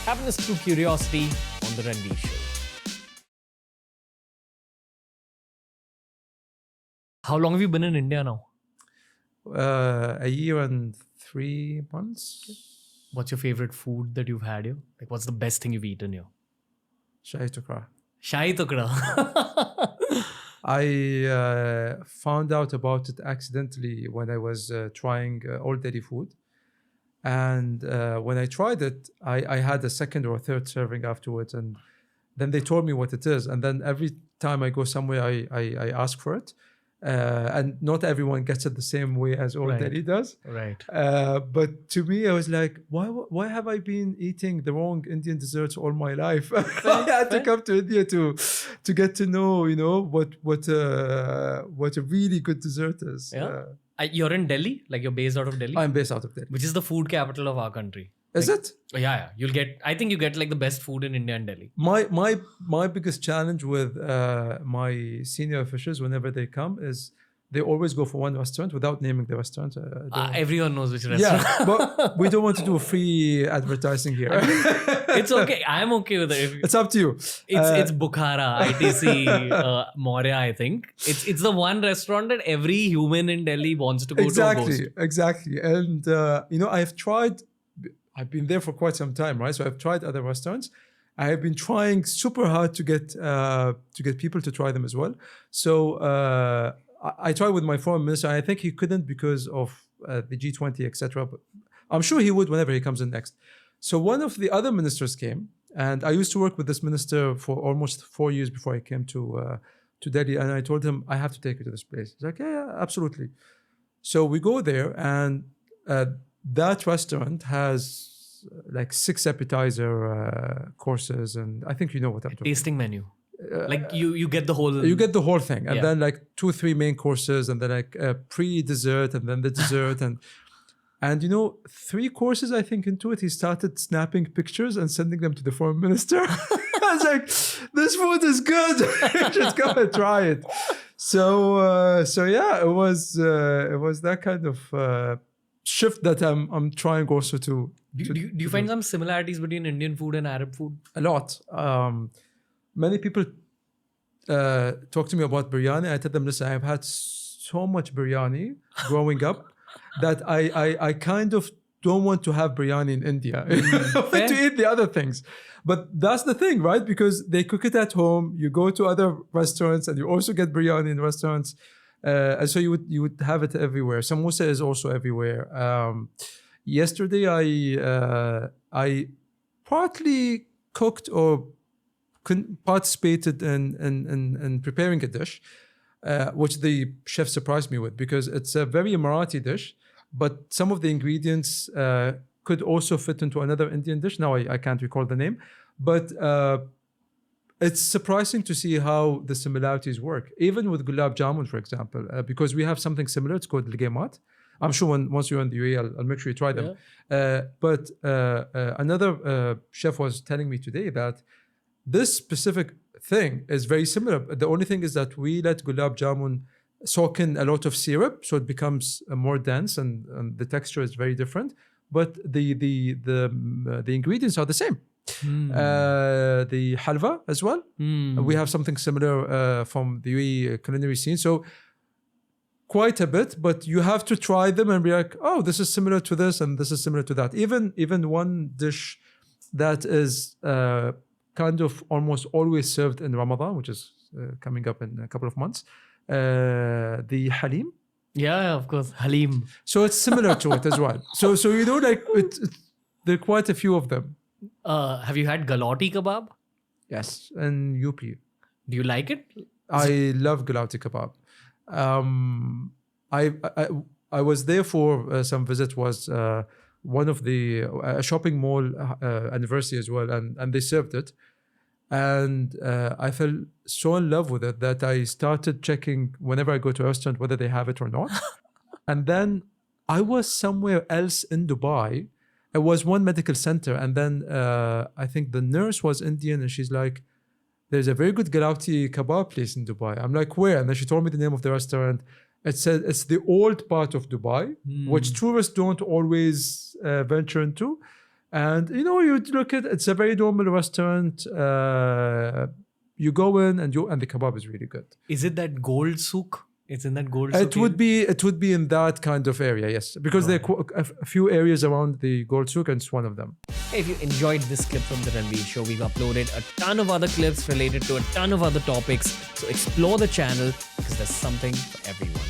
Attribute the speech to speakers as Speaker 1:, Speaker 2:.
Speaker 1: Happiness through curiosity on the Ranveer Show. How long have you been in India now?
Speaker 2: A year and 3 months.
Speaker 1: What's your favorite food that you've had here? Like, what's the best thing you've eaten here?
Speaker 2: Shahi tukra.
Speaker 1: Shahi tukda.
Speaker 2: I found out about it accidentally when I was trying all dairy food. And when I tried it, I had a second or third serving afterwards. And then they told me what it is. And then every time I go somewhere, I ask for it. And not everyone gets it the same way as all dairy does.
Speaker 1: Right.
Speaker 2: But to me, I was like, why have I been eating the wrong Indian desserts all my life? I had to come to India to get to know, you know, what a really good dessert is.
Speaker 1: Yeah. You're in Delhi? Like, you're based out of Delhi?
Speaker 2: I'm based out of Delhi.
Speaker 1: Which is the food capital of our country.
Speaker 2: Is it?
Speaker 1: Yeah. I think you get like the best food in India and Delhi.
Speaker 2: My biggest challenge with my senior officials whenever they come is they always go for one restaurant without naming the restaurant.
Speaker 1: Everyone knows which restaurant.
Speaker 2: Yeah, but we don't want to do free advertising here.
Speaker 1: It's okay. I'm okay with it.
Speaker 2: It's up to you.
Speaker 1: It's Bukhara, ITC, Maurya, I think. It's the one restaurant that every human in Delhi wants to go to.
Speaker 2: Exactly. And, you know, I've been there for quite some time, right? So I've tried other restaurants. I have been trying super hard to get people to try them as well. So I tried with my foreign minister. I think he couldn't because of the G20, etc. But I'm sure he would whenever he comes in next. So one of the other ministers came, and I used to work with this minister for almost 4 years before I came to Delhi. And I told him, I have to take you to this place. He's like, yeah, absolutely. So we go there, and that restaurant has like 6 appetizer courses, and I think you know what I'm talking about.
Speaker 1: Tasting menu. Like you get the whole...
Speaker 2: You get the whole thing. And then like 2-3 main courses, and then like pre-dessert, and then the dessert. And you know, 3 courses, I think, into it, he started snapping pictures and sending them to the foreign minister. I was like, this food is good. Just go and try it. So yeah, it was that kind of shift that I'm trying also to...
Speaker 1: Do you find some similarities between Indian food and Arab food?
Speaker 2: A lot. Many people talk to me about biryani. I tell them, listen, I've had so much biryani growing up that I kind of don't want to have biryani in India to eat the other things. But that's the thing, right? Because they cook it at home. You go to other restaurants and you also get biryani in restaurants. And so you would have it everywhere. Samosa is also everywhere. Yesterday, I partly cooked or participated in preparing a dish, which the chef surprised me with, because it's a very Emirati dish, but some of the ingredients could also fit into another Indian dish. Now I can't recall the name, but it's surprising to see how the similarities work, even with gulab jamun, for example, because we have something similar. It's called ligemat. I'm sure once you're in the UAE, I'll make sure you try them. Yeah. But another chef was telling me today that this specific thing is very similar. The only thing is that we let gulab jamun soak in a lot of syrup, so it becomes more dense, and the texture is very different. But the ingredients are the same. The halwa as well. We have something similar from the UAE culinary scene. So quite a bit, but you have to try them and be like, oh, this is similar to this and this is similar to that. Even one dish that is kind of almost always served in Ramadan, which is coming up in a couple of months, the halim.
Speaker 1: Yeah, of course, halim.
Speaker 2: So it's similar to it as well. So you know, like there are quite a few of them.
Speaker 1: Have you had galati kebab?
Speaker 2: Yes, in UP.
Speaker 1: Do you like it?
Speaker 2: I love galati kebab. I was there for some visit. Was one of the shopping mall anniversary as well, and they served it, and I fell so in love with it that I started checking whenever I go to a restaurant whether they have it or not. And then I was somewhere else in Dubai. It was one medical center, and then I think the nurse was Indian, and she's like, there's a very good galati kebab place in Dubai. I'm like, where? And then she told me the name of the restaurant. It said it's the old part of Dubai, which tourists don't always venture into. And you know, you look at it's a very normal restaurant. You go in and the kebab is really good.
Speaker 1: Is it that gold souk? It's in that gold souk?
Speaker 2: It would be in that kind of area, yes, because there are a few areas around the gold souk, and it's one of them.
Speaker 1: Hey, if you enjoyed this clip from the Ranveer Show, we've uploaded a ton of other clips related to a ton of other topics. So explore the channel because there's something for everyone.